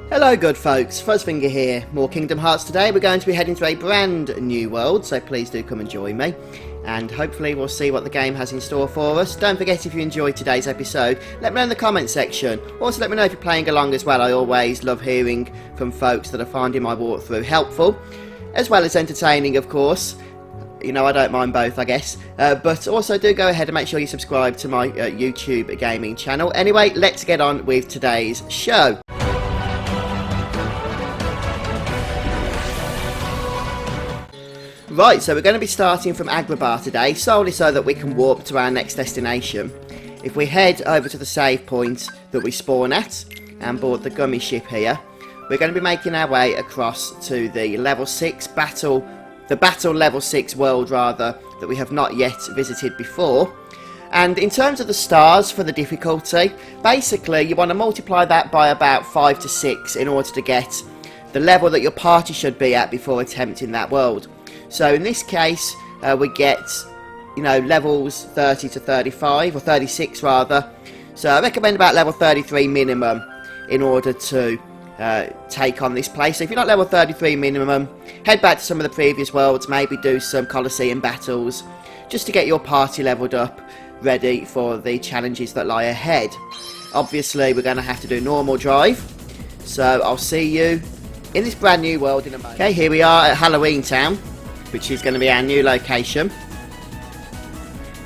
Hello good folks, Fuzzfinger here. More Kingdom Hearts today. We're going to be heading to a brand new world, so please do come and join me. And hopefully we'll see what the game has in store for us. Don't forget, if you enjoyed today's episode, let me know in the comment section. Also let me know if you're playing along as well. I always love hearing from folks that are finding my walkthrough helpful, as well as entertaining, of course. You know, I don't mind both, I guess. But also do go ahead and make sure you subscribe to my YouTube gaming channel. Anyway, let's get on with today's show. Right, so we're going to be starting from Agrabah today, solely so that we can warp to our next destination. If we head over to the save point that we spawn at, and board the gummy ship here, we're going to be making our way across to the level 6 battle level 6 world rather, that we have not yet visited before. And in terms of the stars for the difficulty, basically you want to multiply that by about 5 to 6 in order to get the level that your party should be at before attempting that world. So in this case, we get, you know, levels 30 to 35, or 36 rather. So I recommend about level 33 minimum in order to take on this place. So if you're not level 33 minimum, head back to some of the previous worlds, maybe do some Colosseum battles, just to get your party leveled up, ready for the challenges that lie ahead. Obviously, we're going to have to do normal drive, so I'll see you in this brand new world in a moment. Okay, here we are at Halloween Town, which is going to be our new location.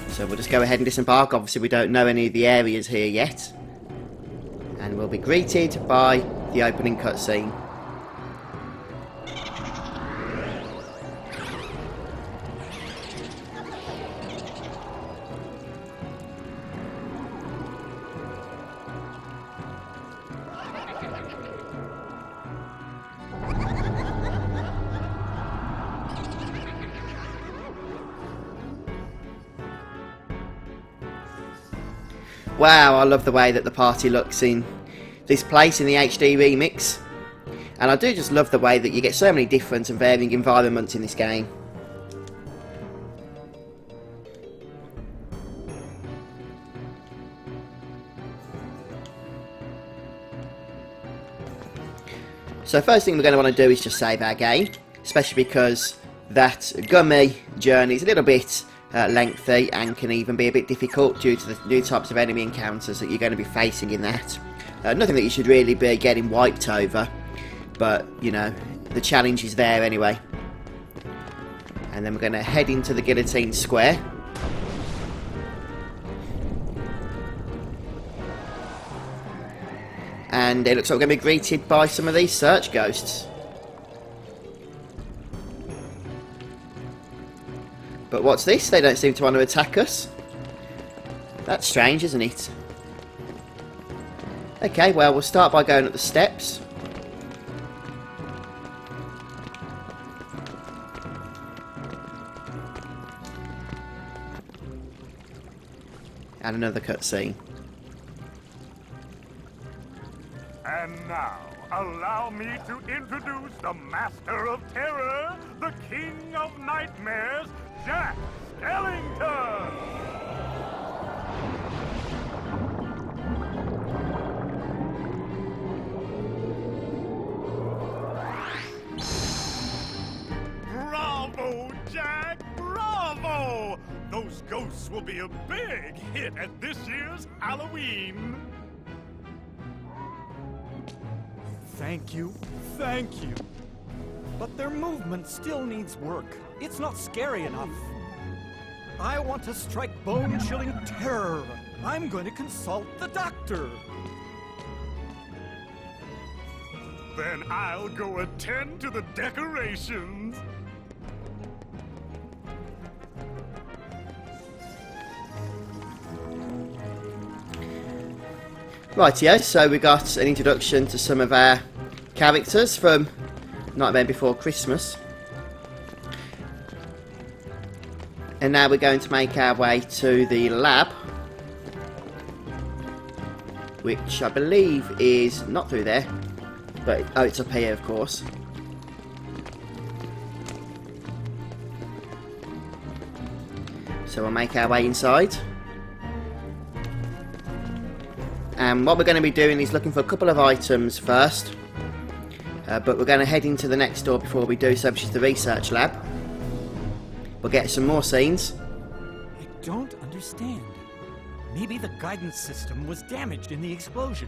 So we'll just go ahead and disembark. Obviously we don't know any of the areas here yet. And we'll be greeted by the opening cutscene. Wow, I love the way that the party looks in this place in the HD remix. And I do just love the way that you get so many different and varying environments in this game. So first thing we're going to want to do is just save our game, especially because that gummy journey is a little bit lengthy and can even be a bit difficult due to the new types of enemy encounters that you're going to be facing in that. Nothing that you should really be getting wiped over, but you know, the challenge is there anyway. And then we're going to head into the Guillotine Square. And it looks like we're going to be greeted by some of these search ghosts. But what's this? They don't seem to want to attack us. That's strange, isn't it? Okay, well, we'll start by going up the steps. And another cutscene. And now, allow me to introduce the Master of Terror, the King of Nightmares, Jack Skellington! Bravo, Jack! Bravo! Those ghosts will be a big hit at this year's Halloween! Thank you. But their movement still needs work. It's not scary enough. I want to strike bone-chilling terror. I'm going to consult the doctor. Then I'll go attend to the decorations. Rightio, so we got an introduction to some of our characters from Nightmare Before Christmas. And now we're going to make our way to the lab, which I believe is not through there, but oh, it's up here of course. So we'll make our way inside. And what we're going to be doing is looking for a couple of items first. But we're going to head into the next door before we do so, which is the research lab. We'll get some more scenes. I don't understand. Maybe the guidance system was damaged in the explosion.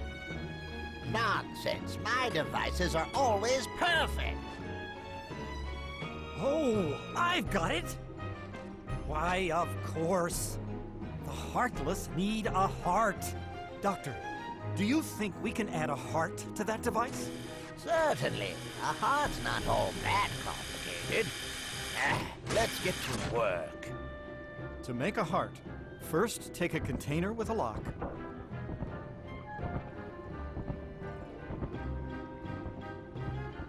Nonsense. My devices are always perfect. Oh, I've got it! Why, of course. The Heartless need a heart. Doctor, do you think we can add a heart to that device? Certainly. A heart's not all that complicated. Let's get to work. To make a heart, first take a container with a lock.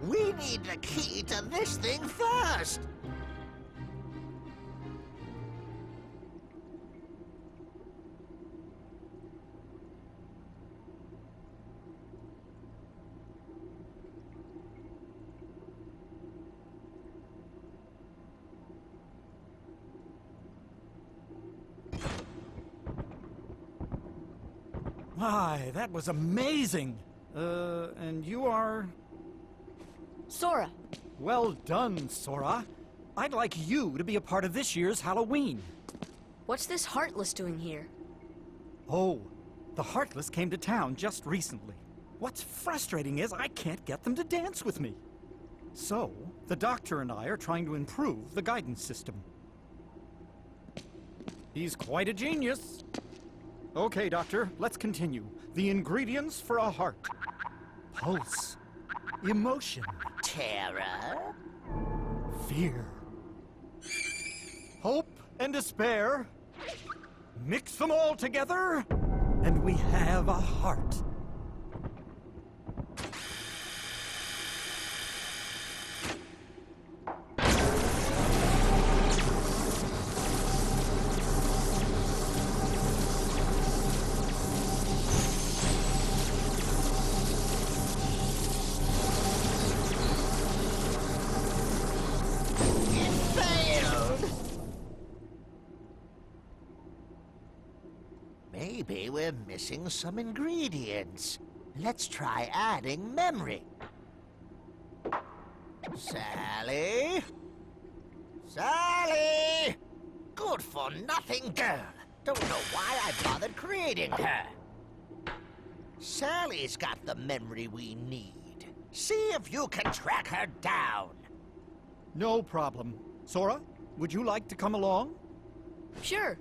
We need the key to this thing first. My, that was amazing! And you are... Sora. Well done, Sora. I'd like you to be a part of this year's Halloween. What's this Heartless doing here? Oh, the Heartless came to town just recently. What's frustrating is I can't get them to dance with me. So, the Doctor and I are trying to improve the guidance system. He's quite a genius. Okay, Doctor, let's continue. The ingredients for a heart. Pulse. Emotion. Terror? Fear. Hope and despair. Mix them all together, and we have a heart. Maybe we're missing some ingredients. Let's try adding memory. Sally? Sally! Good for nothing girl. Don't know why I bothered creating her. Sally's got the memory we need. See if you can track her down. No problem. Sora, would you like to come along? Sure.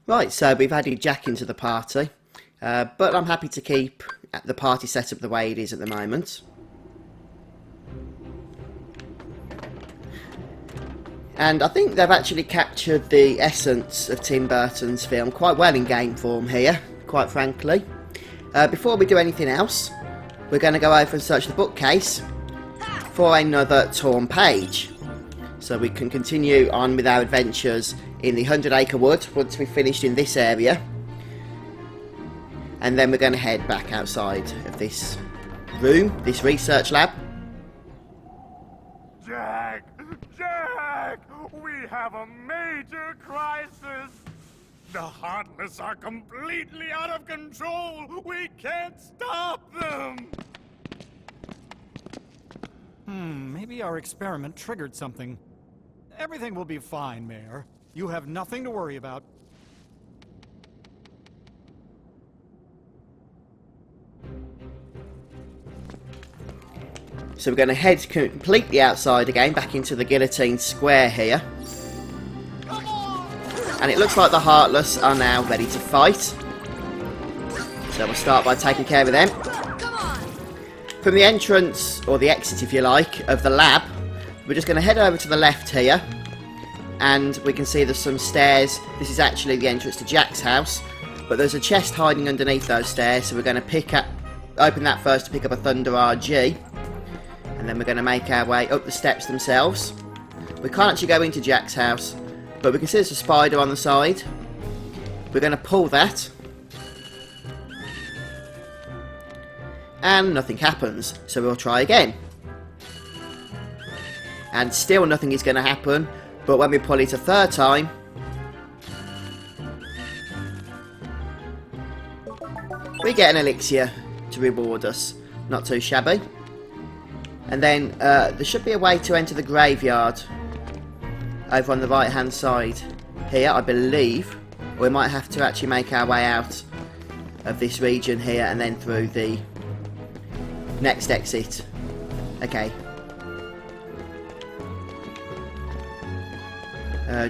Right, so we've added Jack into the party, but I'm happy to keep the party set up the way it is at the moment. And I think they've actually captured the essence of Tim Burton's film quite well in game form here, quite frankly. Before we do anything else, we're going to go over and search the bookcase for another torn page, so we can continue on with our adventures in the 100 Acre Wood once we've finished in this area. And then we're going to head back outside of this room, this research lab. Jack! Jack! We have a major crisis! The Heartless are completely out of control! We can't stop them! Maybe our experiment triggered something. Everything will be fine, Mayor. You have nothing to worry about. So we're going to head completely outside again, back into the guillotine square here. And it looks like the Heartless are now ready to fight. So we'll start by taking care of them. From the entrance, or the exit if you like, of the lab, we're just going to head over to the left here. And we can see there's some stairs. This is actually the entrance to Jack's house, but there's a chest hiding underneath those stairs, so we're going to open that first to pick up a Thunder RG, and then we're going to make our way up the steps themselves. We can't actually go into Jack's house, but we can see there's a spider on the side. We're going to pull that, and nothing happens, so we'll try again. And still nothing is going to happen. But when we pull it a third time, we get an elixir to reward us. Not too shabby. And then there should be a way to enter the graveyard over on the right hand side here, I believe. Or we might have to actually make our way out of this region here and then through the next exit. Okay.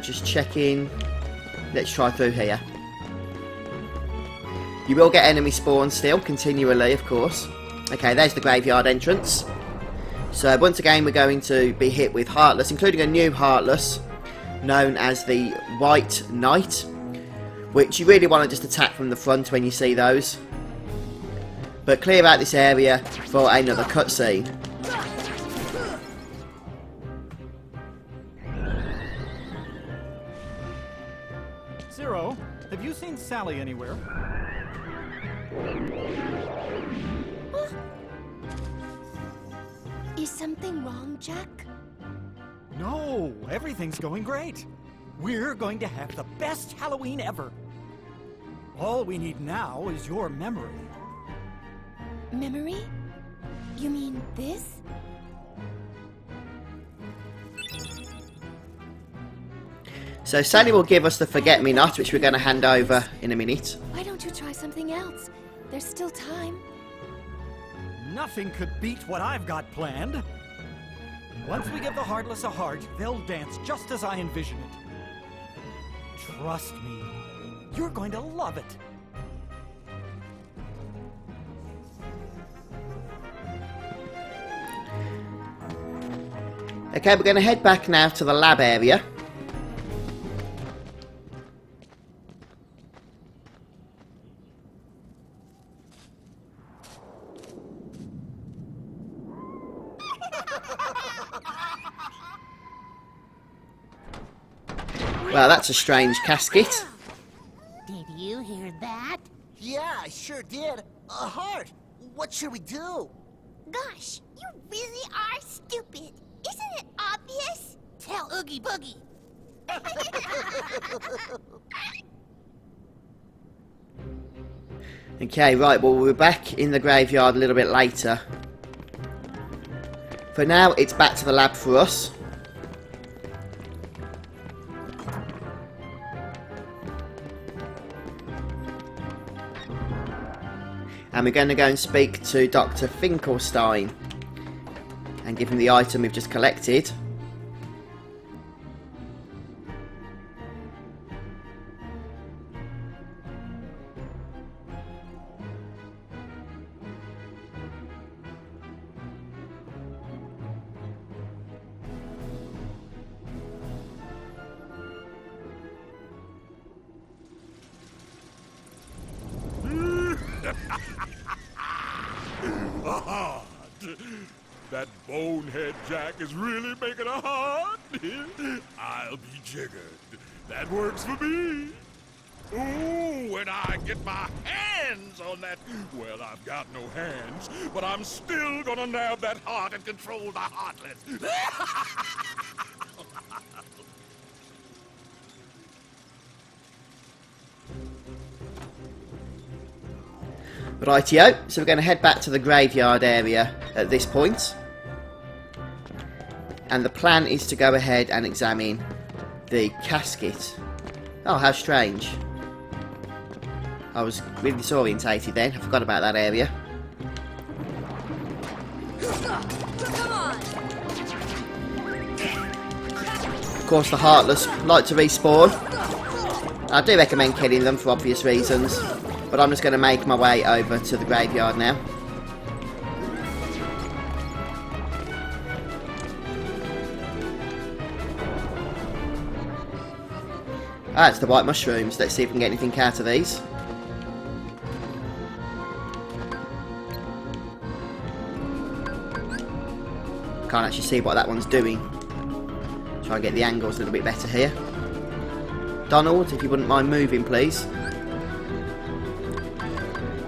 Just checking. Let's try through here. You will get enemy spawn still, continually, of course. Okay, there's the graveyard entrance. So once again we're going to be hit with Heartless, including a new Heartless known as the White Knight, which you really want to just attack from the front when you see those. But clear out this area for another cutscene. Zero, have you seen Sally anywhere? Is something wrong, Jack? No, everything's going great. We're going to have the best Halloween ever. All we need now is your memory. Memory? You mean this? So Sally will give us the forget-me-not, which we're going to hand over in a minute. Why don't you try something else? There's still time. Nothing could beat what I've got planned. Once we give the Heartless a heart, they'll dance just as I envision it. Trust me, you're going to love it. Okay, we're going to head back now to the lab area. Well, that's a strange casket. Did you hear that? Yeah, I sure did. A heart. What should we do? Gosh, you really are stupid. Isn't it obvious? Tell Oogie Boogie. Okay, right, well, we're back in the graveyard a little bit later. For now, it's back to the lab for us. And we're going to go and speak to Dr. Finkelstein and give him the item we've just collected. A heart. That bonehead Jack is really making a heart. I'll be jiggered. That works for me. Ooh, when I get my hands on that... Well, I've got no hands, but I'm still gonna nab that heart and control the Heartless. Rightio, so we're going to head back to the graveyard area at this point. And the plan is to go ahead and examine the casket. Oh, how strange. I was really disorientated then, I forgot about that area. Come on! Of course, the Heartless like to respawn. I do recommend killing them for obvious reasons. But I'm just going to make my way over to the graveyard now. Ah, it's the white mushrooms. Let's see if we can get anything out of these. Can't actually see what that one's doing. Try and get the angles a little bit better here. Donald, if you wouldn't mind moving, please.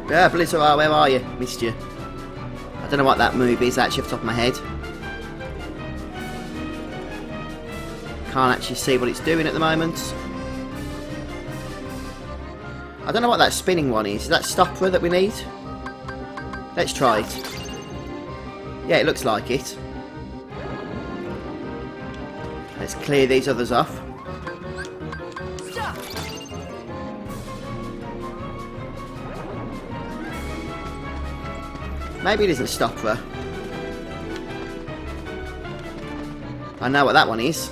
Yeah, Blizzard, where are you? Missed you. I don't know what that move is actually off the top of my head. Can't actually see what it's doing at the moment. I don't know what that spinning one is. Is that stopper that we need? Let's try it. Yeah, it looks like it. Let's clear these others off. Stop. Maybe it doesn't stop her. I know what that one is.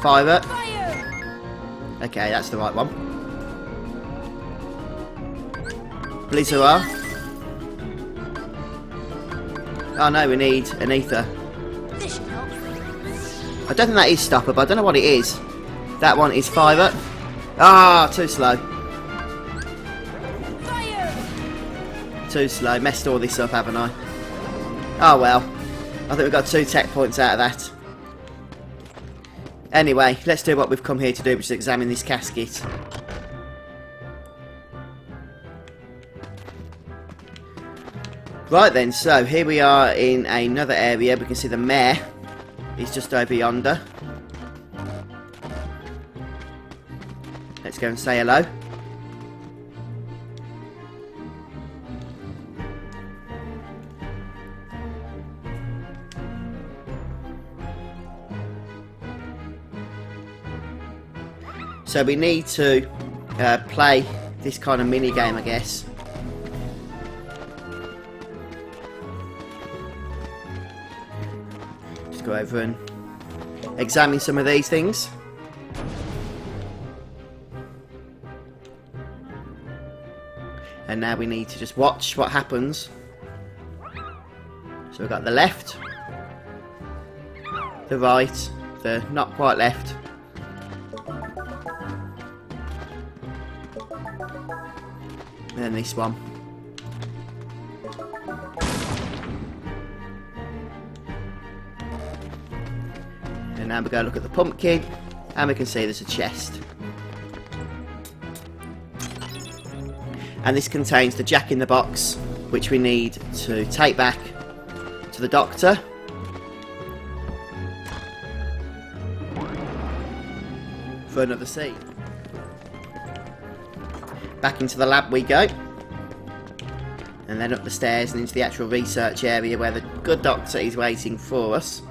Fiver. Fire. Okay, that's the right one. Blizzard. Oh no, we need an ether. This should help. I don't think that is stopper, but I don't know what it is. That one is fiver. Ah, too slow. Fire. Too slow. Messed all this up, haven't I? Oh well. I think we got 2 tech points out of that. Anyway, let's do what we've come here to do, which is examine this casket. Right then, so here we are in another area. We can see the mayor is just over yonder. Let's go and say hello. So we need to play this kind of mini game, I guess. Just go over and examine some of these things. And now we need to just watch what happens. So we've got the left, the right, the not quite left, and then this one. And now we go look at the pumpkin, and we can see there's a chest. And this contains the Jack in the Box, which we need to take back to the doctor. For another scene. Back into the lab we go. And then up the stairs and into the actual research area where the good doctor is waiting for us.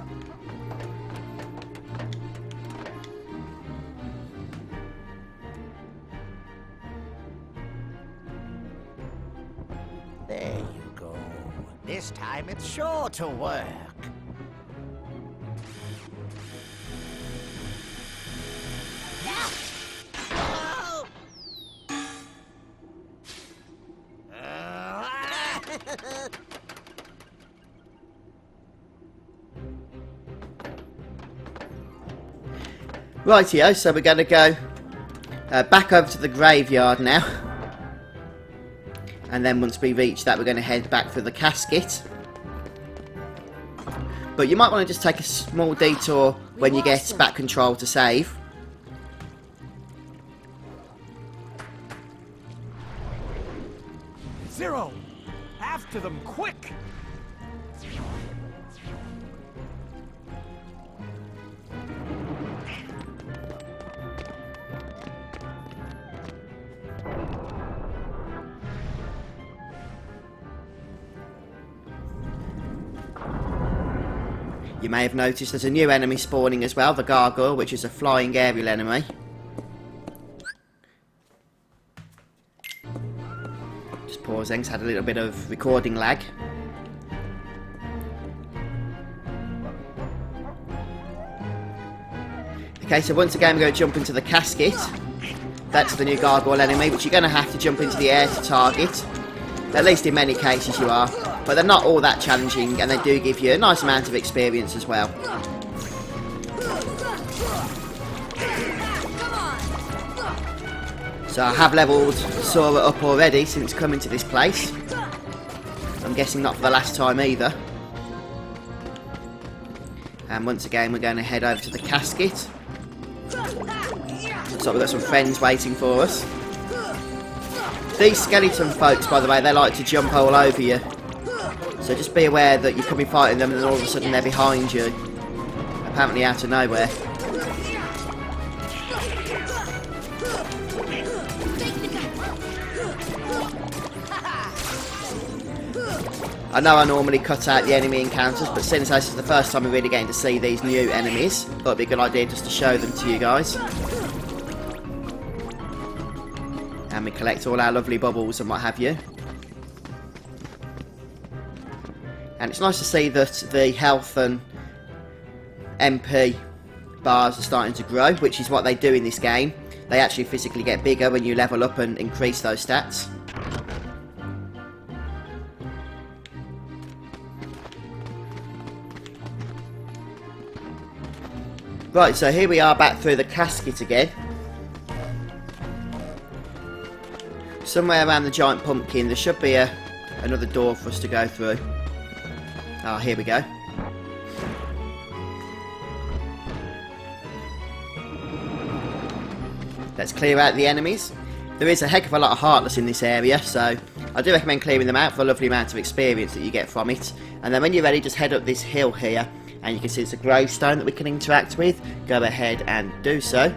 There you go. This time it's sure to work. Oh! Rightio, so we're going to go back over to the graveyard now. And then once we reach that, we're going to head back for the casket. But you might want to just take a small detour when you get back control to save. Zero! After them, quick! You may have noticed there's a new enemy spawning as well, the Gargoyle, which is a flying aerial enemy. Just pausing, 'cause had a little bit of recording lag. Okay, so once again we're going to jump into the casket. That's the new Gargoyle enemy, which you're going to have to jump into the air to target. At least in many cases you are. But they're not all that challenging, and they do give you a nice amount of experience as well. So I have levelled Sora up already since coming to this place. I'm guessing not for the last time either. And once again we're going to head over to the casket. So we've got some friends waiting for us. These skeleton folks, by the way, they like to jump all over you. So just be aware that you could be fighting them and then all of a sudden they're behind you. Apparently out of nowhere. I know I normally cut out the enemy encounters, but since this is the first time we're really getting to see these new enemies, thought it'd be a good idea just to show them to you guys. And we collect all our lovely bubbles and what have you. And it's nice to see that the health and MP bars are starting to grow, which is what they do in this game. They actually physically get bigger when you level up and increase those stats. Right, so here we are back through the casket again. Somewhere around the giant pumpkin there should be another door for us to go through. Ah, here we go. Let's clear out the enemies. There is a heck of a lot of Heartless in this area, so I do recommend clearing them out for a lovely amount of experience that you get from it. And then when you're ready, just head up this hill here, and you can see it's a Gravestone that we can interact with. Go ahead and do so.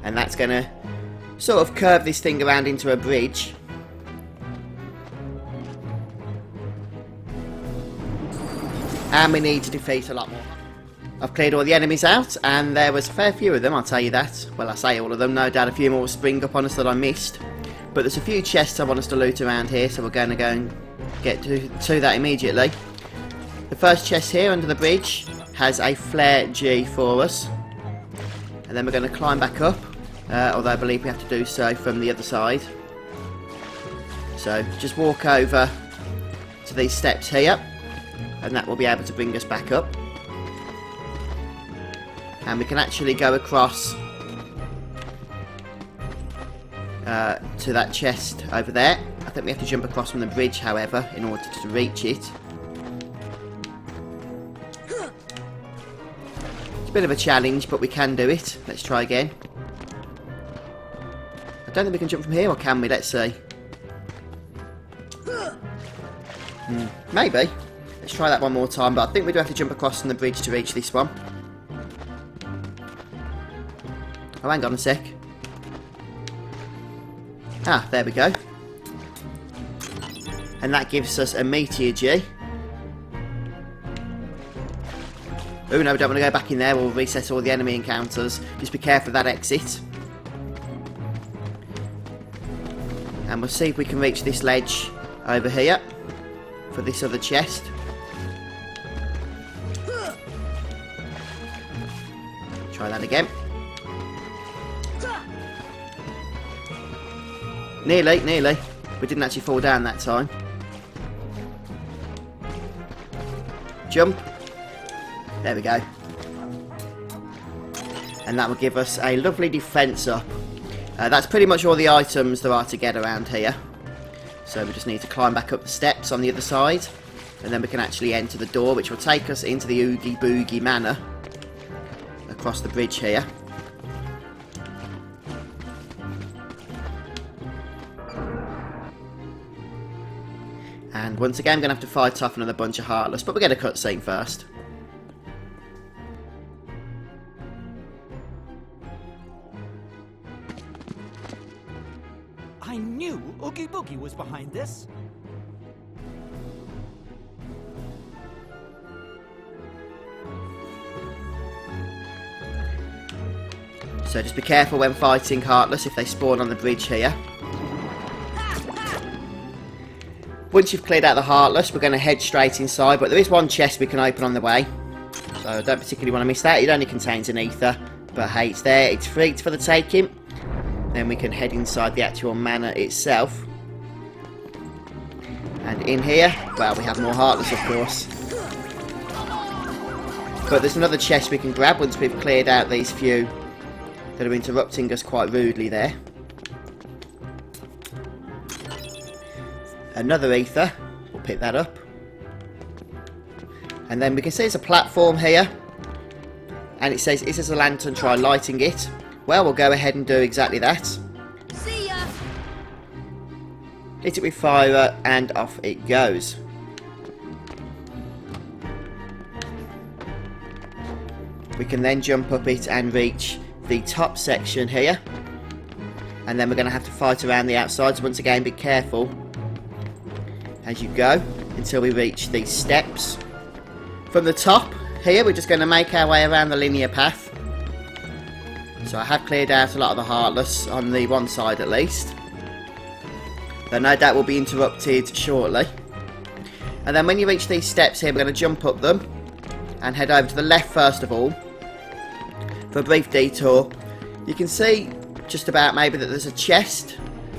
And that's going to sort of curve this thing around into a bridge. And we need to defeat a lot more. I've cleared all the enemies out, and there was a fair few of them, I'll tell you that. Well, I say all of them, no doubt a few more will spring up on us that I missed. But there's a few chests I want us to loot around here, so we're going to go and get to that immediately. The first chest here under the bridge has a flare G for us. And then we're going to climb back up, although I believe we have to do so from the other side. So just walk over to these steps here, and that will be able to bring us back up. And we can actually go across to that chest over there. I think we have to jump across from the bridge, however, in order to reach it. It's a bit of a challenge, but we can do it. Let's try again. I don't think we can jump from here, or can we? Let's see. Maybe. Let's try that one more time, but I think we do have to jump across from the bridge to reach this one. Oh, hang on a sec. Ah, there we go. And that gives us a Meteor G. Oh no, we don't want to go back in there. We'll reset all the enemy encounters. Just be careful of that exit. And we'll see if we can reach this ledge over here for this other chest. Try that again. Nearly, nearly. We didn't actually fall down that time. Jump. There we go. And that will give us a lovely defence up. That's pretty much all the items there are to get around here. So we just need to climb back up the steps on the other side. And then we can actually enter the door, which will take us into the Oogie Boogie Manor. Across the bridge here. And once again, I'm going to have to fight off another bunch of Heartless, but we'll get a cutscene first. I knew Oogie Boogie was behind this. So just be careful when fighting Heartless if they spawn on the bridge here. Once you've cleared out the Heartless, we're going to head straight inside, but there is one chest we can open on the way. So I don't particularly want to miss that. It only contains an ether, but hey, it's there. It's free for the taking. Then we can head inside the actual manor itself. And in here, well, we have more Heartless, of course. But there's another chest we can grab once we've cleared out these few that are interrupting us quite rudely there. Another ether. We'll pick that up. And then we can see there's a platform here. And it says, is this a lantern? Try lighting it. Well, we'll go ahead and do exactly that. See ya! Hit it with fire and off it goes. We can then jump up it and reach the top section here. and then we're going to have to fight around the outside, so once again be careful as you go until we reach these steps. From the top here we're just going to make our way around the linear path. So I have cleared out a lot of the Heartless on the one side at least, though no doubt will be interrupted shortly. And then when you reach these steps here, we're going to jump up them and head over to the left first of all for a brief detour. You can see just about maybe that there's a chest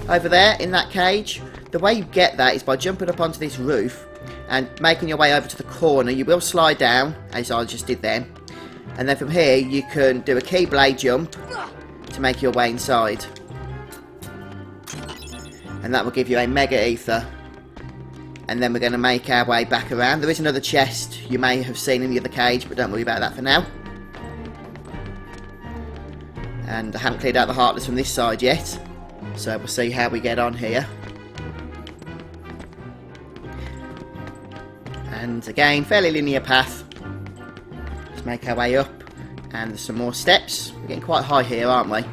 over there in that cage. The way you get that is by jumping up onto this roof and making your way over to the corner. You will slide down, as I just did then, and then from here you can do a Keyblade jump to make your way inside, and that will give you a Mega Ether. And then we're going to make our way back around. There is another chest you may have seen in the other cage, but don't worry about that for now. And I haven't cleared out the Heartless from this side yet, so we'll see how we get on here. And again, fairly linear path. Let's make our way up, and there's some more steps. We're getting quite high here, aren't we?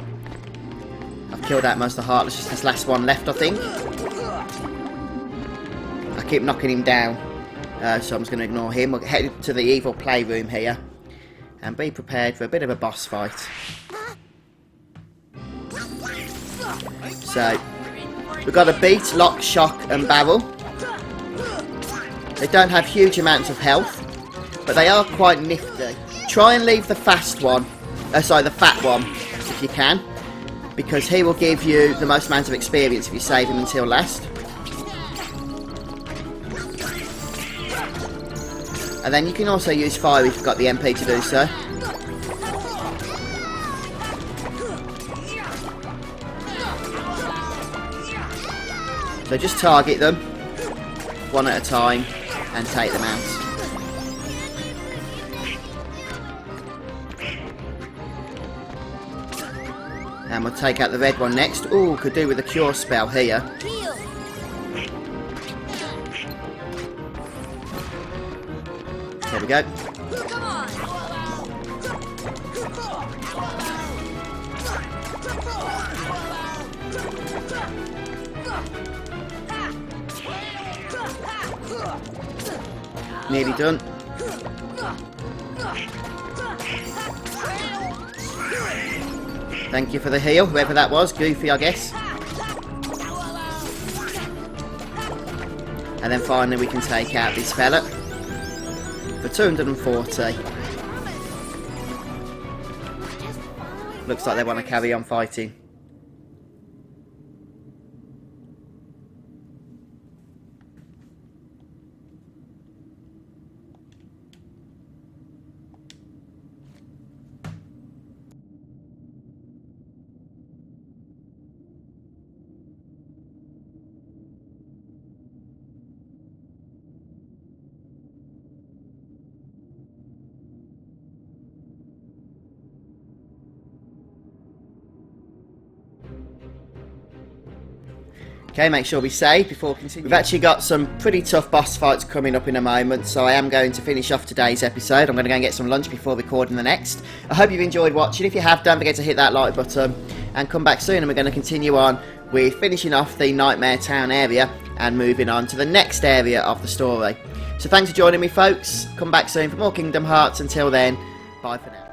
I've killed out most of the Heartless, just this last one left, I think. I keep knocking him down, so I'm just going to ignore him. We'll head to the evil playroom here, and be prepared for a bit of a boss fight. So, we've got to beat Lock, Shock and Barrel. They don't have huge amounts of health, but they are quite nifty. Try and leave the fast one, the fat one, if you can, because he will give you the most amount of experience if you save him until last. And then you can also use fire if you've got the MP to do so. So just target them one at a time and take them out. And we'll take out the red one next. Ooh, could do with a cure spell here. There we go. Nearly done. Thank you for the heal, whoever that was. Goofy, I guess. And then finally we can take out this fella for 240. Looks like they want to carry on fighting. Okay, make sure we save before continuing. We've actually got some pretty tough boss fights coming up in a moment, so I am going to finish off today's episode. I'm going to go and get some lunch before recording the next. I hope you've enjoyed watching. If you have, don't forget to hit that like button and come back soon, and we're going to continue on with finishing off the Nightmare Town area and moving on to the next area of the story. So thanks for joining me, folks. Come back soon for more Kingdom Hearts. Until then, bye for now.